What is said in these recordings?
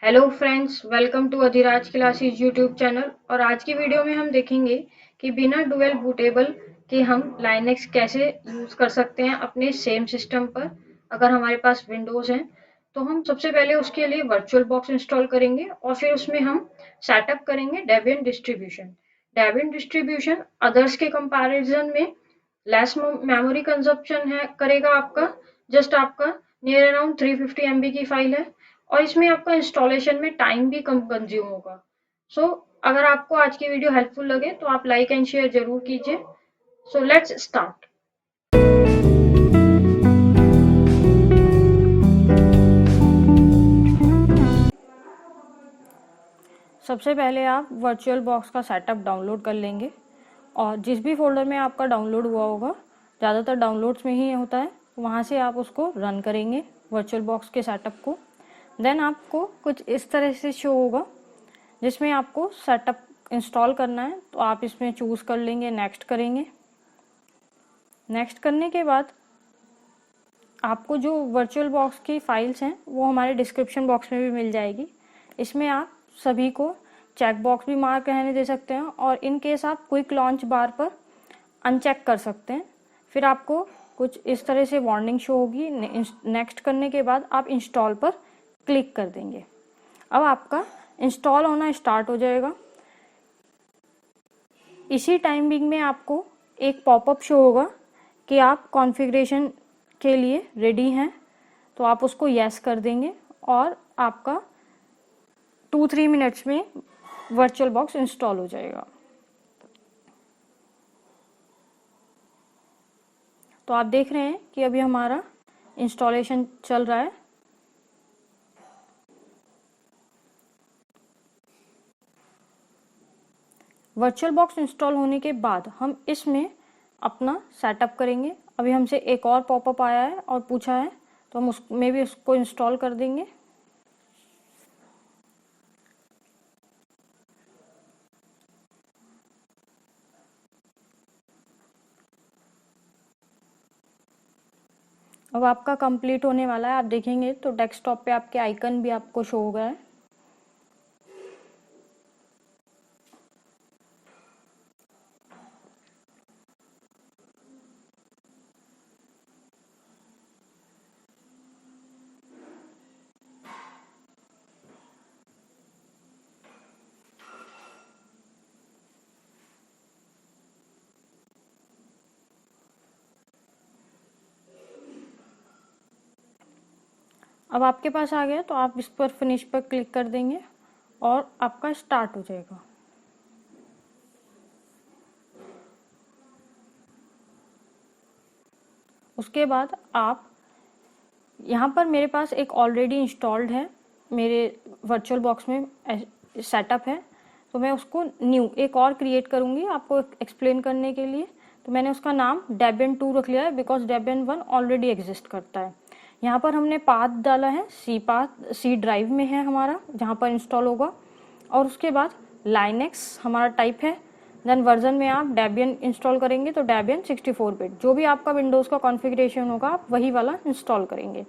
Hello friends, welcome to Adhiraj classes YouTube channel. और आज की वीडियो में हम देखेंगे कि बिना डुअल बूटेबल के हम लाइनक्स कैसे यूज़ कर सकते हैं अपने सेम सिस्टम पर। अगर हमारे पास विंडोज़ हैं तो हम सबसे पहले उसके लिए वर्चुअल बॉक्स इंस्टॉल करेंगे और फिर उसमें हम सेटअप करेंगे Debian distribution. Debian distribution others के कंपैरिजन में लेस मेमोरी कंजप्शन है करेगा आपका। जस्ट आपका नियर अराउंड 350 MB की फाइल है और इसमें आपका इंस्टॉलेशन में टाइम भी कम कंज्यूम होगा। सो अगर आपको आज की वीडियो हेल्पफुल लगे तो आप लाइक एंड शेयर जरूर कीजिए। So let's start. सबसे पहले आप वर्चुअल बॉक्स का सेटअप डाउनलोड कर लेंगे और जिस भी फोल्डर में आपका डाउनलोड हुआ होगा, ज़्यादातर डाउनलोड्स में ही होता है, वहाँ से आप उसको रन करेंगे वर्चुअल बॉक्स के सेटअप को। देन आपको कुछ इस तरह से शो होगा जिसमें आपको सेटअप इंस्टॉल करना है, तो आप इसमें चूज़ कर लेंगे, नेक्स्ट करेंगे। नेक्स्ट करने के बाद आपको जो वर्चुअल बॉक्स की फाइल्स हैं वो हमारे डिस्क्रिप्शन बॉक्स में भी मिल जाएगी। इसमें आप सभी को चेक बॉक्स भी मार्क रहने दे सकते हैं और इन केस आप क्विक लॉन्च बार पर अनचेक कर सकते हैं। फिर आपको कुछ इस तरह से वार्निंग शो होगी। नेक्स्ट करने के बाद आप इंस्टॉल पर क्लिक कर देंगे। अब आपका इंस्टॉल होना स्टार्ट हो जाएगा। इसी टाइमिंग में आपको एक पॉपअप शो होगा कि आप कॉन्फ़िगरेशन के लिए रेडी हैं, तो आप उसको यस कर देंगे और आपका 2-3 मिनट्स में वर्चुअल बॉक्स इंस्टॉल हो जाएगा। तो आप देख रहे हैं कि अभी हमारा इंस्टॉलेशन चल रहा है। वर्चुअल बॉक्स इंस्टॉल होने के बाद हम इसमें अपना सेटअप करेंगे। अभी हमसे एक और पॉपअप आया है और पूछा है, तो हम उसमें भी उसको इंस्टॉल कर देंगे। अब आपका कंप्लीट होने वाला है। आप देखेंगे तो डेस्कटॉप पे आपके आइकन भी आपको शो हो गया है। अब आपके पास आ गया तो आप इस पर फिनिश पर क्लिक कर देंगे और आपका स्टार्ट हो जाएगा। उसके बाद आप यहाँ पर, मेरे पास एक ऑलरेडी इंस्टॉल्ड है मेरे वर्चुअल बॉक्स में सेटअप है, तो मैं उसको न्यू एक और क्रिएट करूँगी आपको एक्सप्लेन करने के लिए। तो मैंने उसका नाम डेबियन 2 रख लिया है बिकॉज डेबियन 1 ऑलरेडी एग्जिस्ट करता है। यहाँ पर हमने पाथ डाला है, सी ड्राइव में है हमारा, जहाँ पर इंस्टॉल होगा। और उसके बाद लाइनक्स हमारा टाइप है। देन वर्जन में आप डेबियन इंस्टॉल करेंगे तो डेबियन 64 बिट, जो भी आपका विंडोज़ का कॉन्फ़िगरेशन होगा आप वही वाला इंस्टॉल करेंगे।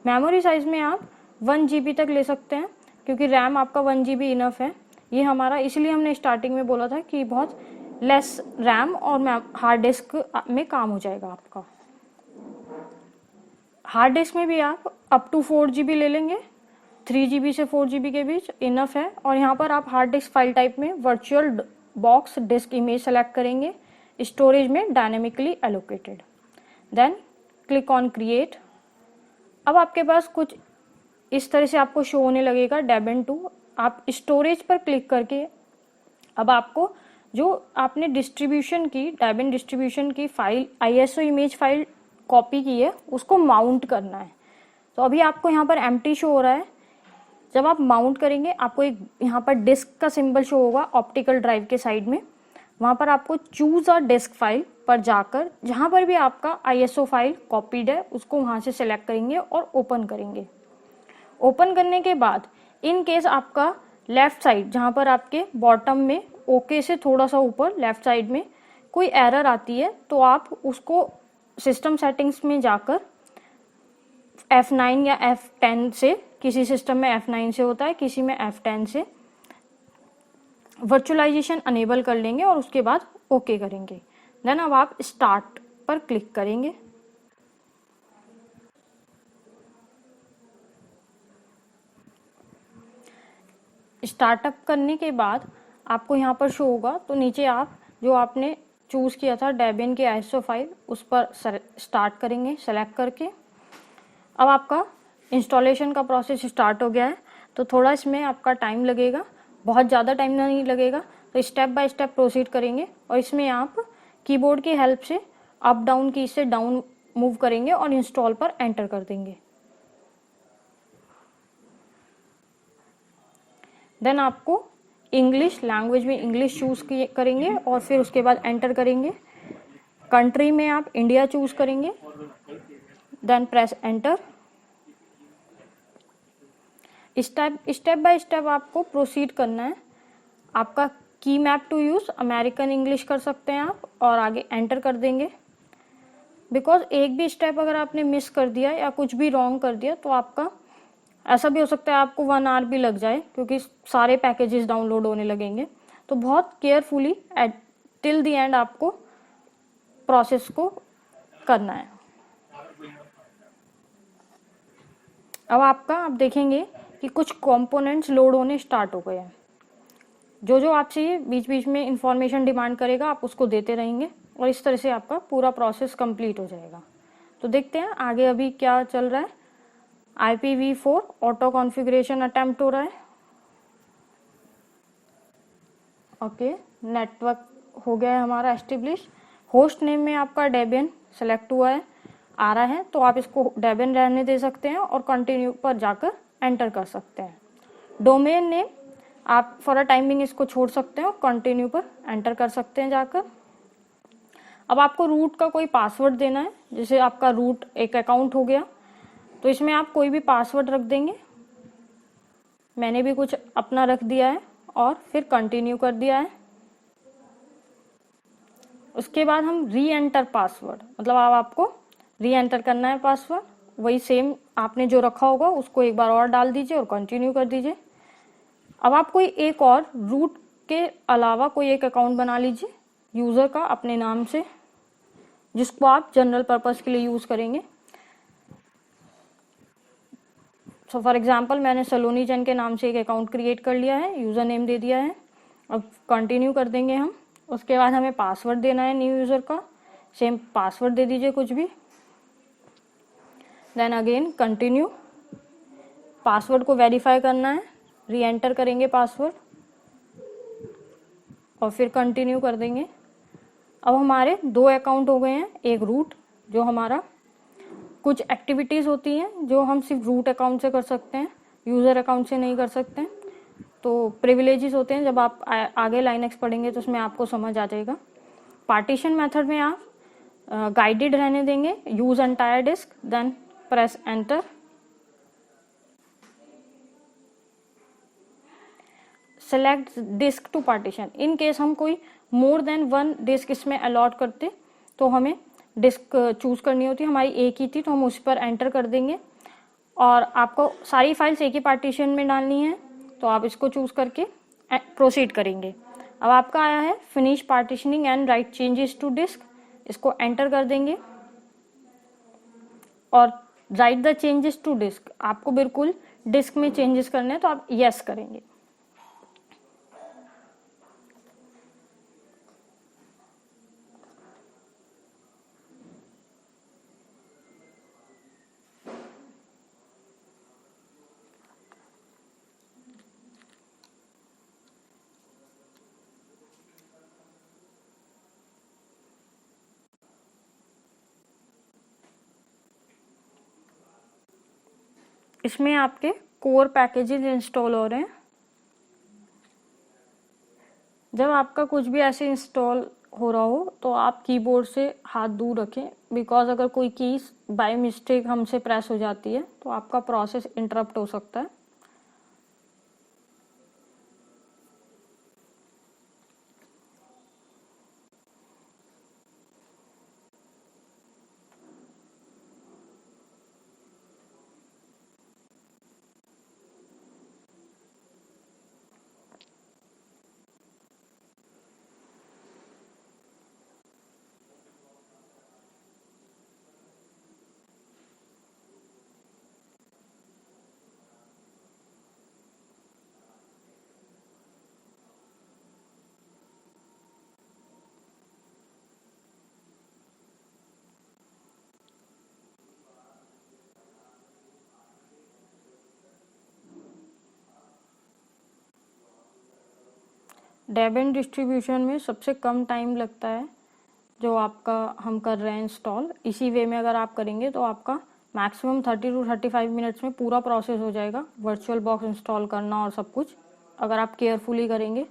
मेमोरी साइज़ में आप 1 GB तक ले सकते हैं क्योंकि रैम आपका 1 GB इनफ है। ये हमारा, इसलिए हमने स्टार्टिंग में बोला था कि बहुत लेस रैम और हार्ड डिस्क में काम हो जाएगा आपका। हार्ड डिस्क में भी आप अप टू 4 GB ले लेंगे, 3 GB से 4 GB के बीच इनफ है। और यहाँ पर आप हार्ड डिस्क फाइल टाइप में VirtualBox disk image select करेंगे, स्टोरेज में dynamically allocated. Then click on create. अब आपके पास कुछ इस तरह से आपको शो होने लगेगा डेबियन 2। आप स्टोरेज पर क्लिक करके अब आपको जो आपने डिस्ट्रीब्यूशन की, डेबियन डिस्ट्रीब्यूशन की file, ISO image file copy की है, उसको माउंट करना है। तो अभी आपको यहाँ पर एम्प्टी शो हो रहा है। जब आप माउंट करेंगे आपको एक यहाँ पर डिस्क का सिंबल शो होगा ऑप्टिकल ड्राइव के साइड में। वहाँ पर आपको चूज अ डिस्क फाइल पर जाकर जहाँ पर भी आपका ISO फाइल कॉपीड है उसको वहाँ से सिलेक्ट करेंगे और ओपन करेंगे। ओपन करने के बाद इन केस आपका लेफ्ट साइड, जहाँ पर आपके बॉटम में ओके से थोड़ा सा ऊपर लेफ्ट साइड में कोई एरर आती है, तो आप उसको सिस्टम सेटिंग्स में जाकर F9 या F10 से किसी सिस्टम में F9 से होता है, किसी में F10 से। वर्चुअलाइजेशन अनेबल कर लेंगे और उसके बाद ओके करेंगे। देन अब आप स्टार्ट पर क्लिक करेंगे। स्टार्टअप करने के बाद आपको यहाँ पर शो होगा, तो नीचे आप जो आपने चूज़ किया था डेबियन के ISO फाइल, उस पर स्टार्ट करेंगे सेलेक्ट करके। अब आपका इंस्टॉलेशन का प्रोसेस स्टार्ट हो गया है, तो थोड़ा इसमें आपका टाइम लगेगा, बहुत ज़्यादा टाइम नहीं लगेगा। तो स्टेप बाय स्टेप प्रोसीड करेंगे और इसमें आप कीबोर्ड की हेल्प से अप डाउन की से डाउन मूव करेंगे और इंस्टॉल पर एंटर कर देंगे। देन आपको इंग्लिश लैंग्वेज में इंग्लिश चूज़ करेंगे और फिर उसके बाद एंटर करेंगे। कंट्री में आप इंडिया चूज़ करेंगे, then press enter. Step by step आपको प्रोसीड करना है। आपका key map to use American English कर सकते हैं आप और आगे एंटर कर देंगे। बिकॉज एक भी स्टेप अगर आपने मिस कर दिया या कुछ भी रॉन्ग कर दिया तो आपका ऐसा भी हो सकता है आपको 1 आवर भी लग जाए, क्योंकि सारे पैकेजेस डाउनलोड होने लगेंगे। तो बहुत केयरफुली टिल द एंड आपको प्रोसेस को करना है। अब आप देखेंगे कि कुछ कंपोनेंट्स लोड होने स्टार्ट हो गए हैं। जो जो आपसे बीच बीच में इंफॉर्मेशन डिमांड करेगा आप उसको देते रहेंगे और इस तरह से आपका पूरा प्रोसेस कंप्लीट हो जाएगा। तो देखते हैं आगे अभी क्या चल रहा है। IPv4 ऑटो कॉन्फ़िगरेशन अटेम्प्ट हो रहा है। ओके, नेटवर्क हो गया है हमारा एस्टेब्लिश। होस्ट नेम में आपका डेबियन सेलेक्ट हुआ है, आ रहा है, तो आप इसको डेबियन रहने दे सकते हैं और कंटिन्यू पर जाकर एंटर कर सकते हैं। डोमेन नेम आप फॉर अ टाइमिंग इसको छोड़ सकते हैं और कंटिन्यू पर एंटर कर सकते हैं जाकर। अब आपको रूट का कोई पासवर्ड देना है, जैसे आपका रूट एक अकाउंट हो गया, तो इसमें आप कोई भी पासवर्ड रख देंगे। मैंने भी कुछ अपना रख दिया है और फिर कंटिन्यू कर दिया है। उसके बाद हम री एंटर पासवर्ड, मतलब अब आपको री एंटर करना है पासवर्ड, वही सेम आपने जो रखा होगा उसको एक बार और डाल दीजिए और कंटिन्यू कर दीजिए। अब आप कोई एक और रूट के अलावा कोई एक अकाउंट बना लीजिए यूज़र का अपने नाम से, जिसको आप जनरल पर्पस के लिए यूज़ करेंगे। सो फॉर एग्जांपल मैंने सलोनी जैन के नाम से एक अकाउंट क्रिएट कर लिया है, यूज़र नेम दे दिया है। अब कंटिन्यू कर देंगे हम। उसके बाद हमें पासवर्ड देना है न्यू यूज़र का, सेम पासवर्ड दे दीजिए कुछ भी। Then again continue. पासवर्ड को वेरीफाई करना है, री एंटर करेंगे पासवर्ड और फिर कंटिन्यू कर देंगे। अब हमारे 2 अकाउंट हो गए हैं, एक रूट जो हमारा कुछ एक्टिविटीज़ होती हैं जो हम सिर्फ रूट अकाउंट से कर सकते हैं, यूज़र अकाउंट से नहीं कर सकते। तो प्रिविलेजेस होते हैं, जब आप आगे लाइनक्स पढ़ेंगे तो उसमें आपको समझ आ जाएगा। पार्टीशन मेथड में आप गाइडेड रहने देंगे, use entire disk, then press enter. Select disk to partition, in case हम कोई मोर देन 1 डिस्क इसमें अलॉट करते तो हमें डिस्क चूज करनी होती, हमारी एक ही थी तो हम उस पर एंटर कर देंगे। और आपको सारी फाइल्स एक ही पार्टीशन में डालनी है तो आप इसको चूज करके प्रोसीड करेंगे। अब आपका आया है finish partitioning and write changes to disk, इसको एंटर कर देंगे और write the changes to disk, आपको बिल्कुल डिस्क में चेंजेस करने हैं तो आप यस करेंगे। इसमें आपके कोर पैकेजेस इंस्टॉल हो रहे हैं। जब आपका कुछ भी ऐसे इंस्टॉल हो रहा हो तो आप कीबोर्ड से हाथ दूर रखें, बिकॉज अगर कोई की बाय मिस्टेक हमसे प्रेस हो जाती है तो आपका प्रोसेस इंटरप्ट हो सकता है। डेबियन डिस्ट्रीब्यूशन में सबसे कम टाइम लगता है जो आपका हम कर रहे हैं इंस्टॉल। इसी वे में अगर आप करेंगे तो आपका मैक्सिमम 30 टू 35 मिनट्स में पूरा प्रोसेस हो जाएगा, वर्चुअल बॉक्स इंस्टॉल करना और सब कुछ, अगर आप केयरफुली करेंगे।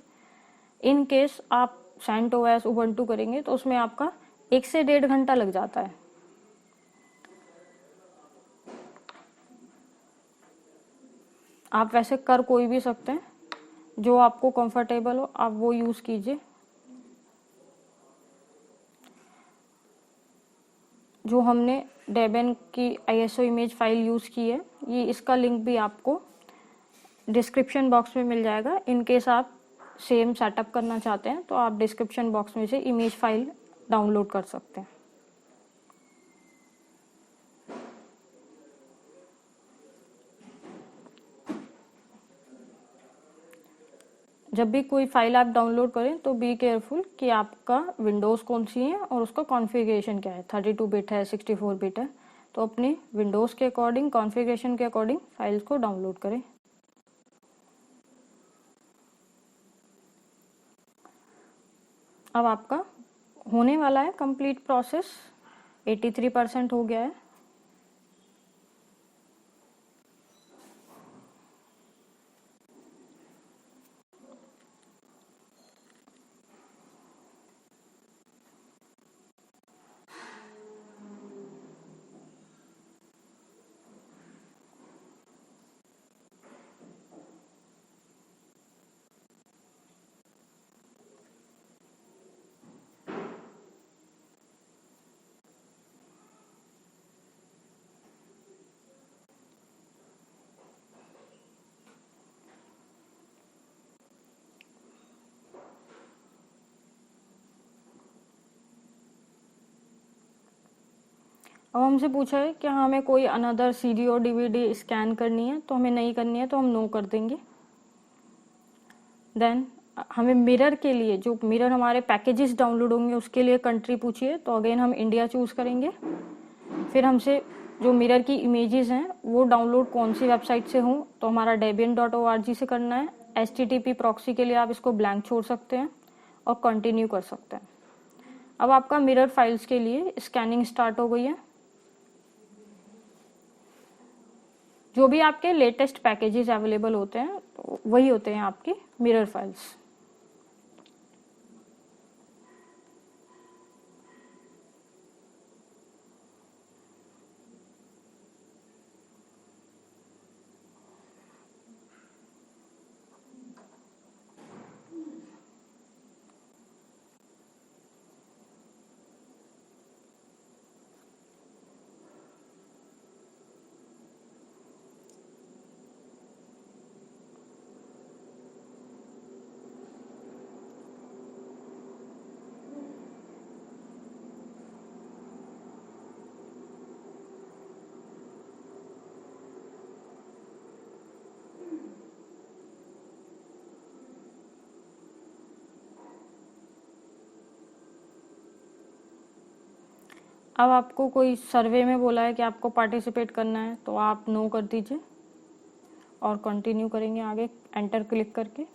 इन केस आप सेंटोस उबंटू करेंगे तो उसमें आपका 1 से 1.5 घंटा लग जाता है। आप वैसे कर कोई भी सकते हैं, जो आपको कंफर्टेबल हो आप वो यूज़ कीजिए। जो हमने डेबियन की ISO इमेज फाइल यूज़ की है, ये इसका लिंक भी आपको डिस्क्रिप्शन बॉक्स में मिल जाएगा। इन केस आप सेम सेटअप करना चाहते हैं तो आप डिस्क्रिप्शन बॉक्स में से इमेज फाइल डाउनलोड कर सकते हैं। जब भी कोई फाइल आप डाउनलोड करें तो बी केयरफुल कि आपका विंडोज़ कौन सी है और उसका कॉन्फ़िगरेशन क्या है, 32 बिट है 64 बिट है, तो अपने विंडोज़ के अकॉर्डिंग कॉन्फ़िगरेशन के अकॉर्डिंग फाइल्स को डाउनलोड करें। अब आपका होने वाला है कंप्लीट प्रोसेस, 83% हो गया है। अब हमसे पूछा है कि हमें कोई अनदर CD और DVD स्कैन करनी है, तो हमें नहीं करनी है तो हम नो कर देंगे। देन हमें मिरर के लिए, जो मिरर हमारे पैकेजेस डाउनलोड होंगे उसके लिए कंट्री पूछिए, तो अगेन हम इंडिया चूज़ करेंगे। फिर हमसे जो मिरर की इमेजेस हैं वो डाउनलोड कौन सी वेबसाइट से हों, तो हमारा debian.org से करना है। HTTP प्रॉक्सी के लिए आप इसको ब्लैंक छोड़ सकते हैं और कंटिन्यू कर सकते हैं। अब आपका मिरर फाइल्स के लिए स्कैनिंग स्टार्ट हो गई है। जो भी आपके लेटेस्ट पैकेजेस अवेलेबल होते हैं तो वही होते हैं आपके मिरर फाइल्स। अब आपको कोई सर्वे में बोला है कि आपको पार्टिसिपेट करना है तो आप नो कर दीजिए और कंटिन्यू करेंगे आगे एंटर क्लिक करके।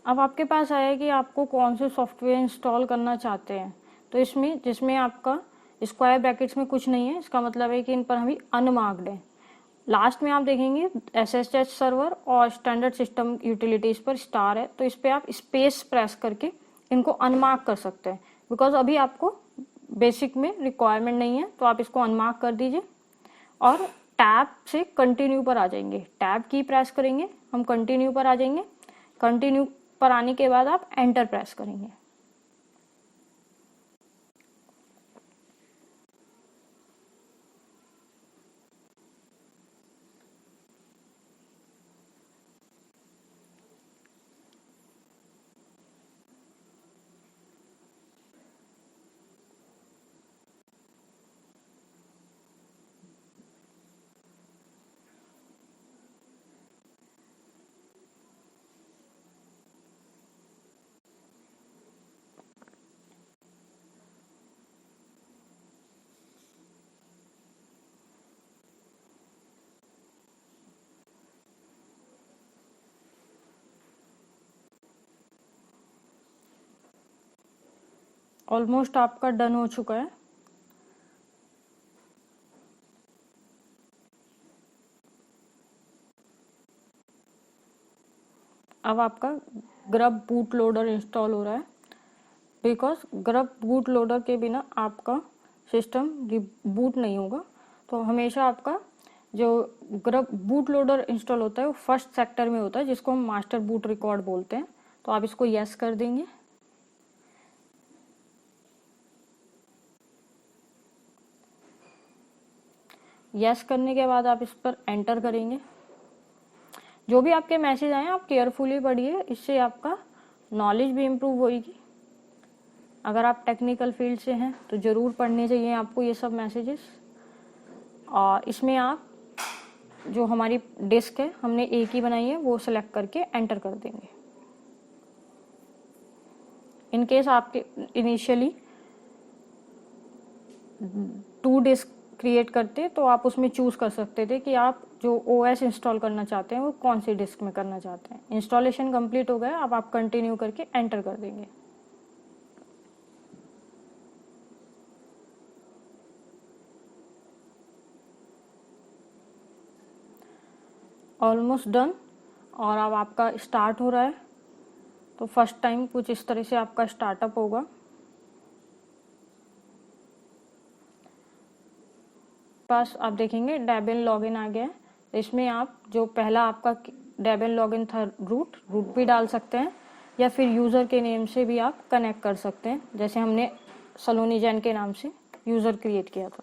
अब आपके पास आया कि आपको कौन से सॉफ्टवेयर इंस्टॉल करना चाहते हैं, तो इसमें जिसमें आपका स्क्वायर ब्रैकेट्स में कुछ नहीं है, इसका मतलब है कि इन पर हमें अनमार्क्ड है। लास्ट में आप देखेंगे SSH सर्वर और स्टैंडर्ड सिस्टम यूटिलिटीज पर स्टार है, तो इस पर आप स्पेस प्रेस करके इनको अनमार्क कर सकते हैं, बिकॉज अभी आपको बेसिक में रिक्वायरमेंट नहीं है, तो आप इसको अनमार्क कर दीजिए और टैब से कंटिन्यू पर आ जाएंगे। टैब की प्रेस करेंगे, हम कंटिन्यू पर आ जाएंगे। कंटिन्यू पर आने के बाद आप एंटर प्रेस करेंगे। ऑलमोस्ट आपका डन हो चुका है। अब आपका ग्रब बूट लोडर इंस्टॉल हो रहा है, बिकॉज ग्रब बूट लोडर के बिना आपका सिस्टम बूट नहीं होगा। तो हमेशा आपका जो ग्रब बूट लोडर इंस्टॉल होता है वो फर्स्ट सेक्टर में होता है, जिसको हम मास्टर बूट रिकॉर्ड बोलते हैं। तो आप इसको यस कर देंगे। यस करने के बाद आप इस पर एंटर करेंगे। जो भी आपके मैसेज आए आप केयरफुली पढ़िए, इससे आपका नॉलेज भी इम्प्रूव होगी। अगर आप टेक्निकल फील्ड से हैं तो ज़रूर पढ़ने चाहिए आपको ये सब मैसेजेस। और इसमें आप जो हमारी डिस्क है हमने एक ही बनाई है वो सेलेक्ट करके एंटर कर देंगे। इन केस आपके इनिशियली 2 डिस्क क्रिएट करते तो आप उसमें चूज़ कर सकते थे कि आप जो ओएस इंस्टॉल करना चाहते हैं वो कौन सी डिस्क में करना चाहते हैं। इंस्टॉलेशन कंप्लीट हो गया, अब आप कंटिन्यू करके एंटर कर देंगे। Almost done. और अब आपका स्टार्ट हो रहा है। तो फर्स्ट टाइम कुछ इस तरह से आपका स्टार्टअप होगा। पास आप देखेंगे डेबियन लॉगिन आ गया है। तो इसमें आप जो पहला आपका डेबियन लॉगिन था रूट भी डाल सकते हैं, या फिर यूज़र के नेम से भी आप कनेक्ट कर सकते हैं, जैसे हमने सलोनी जैन के नाम से यूज़र क्रिएट किया था।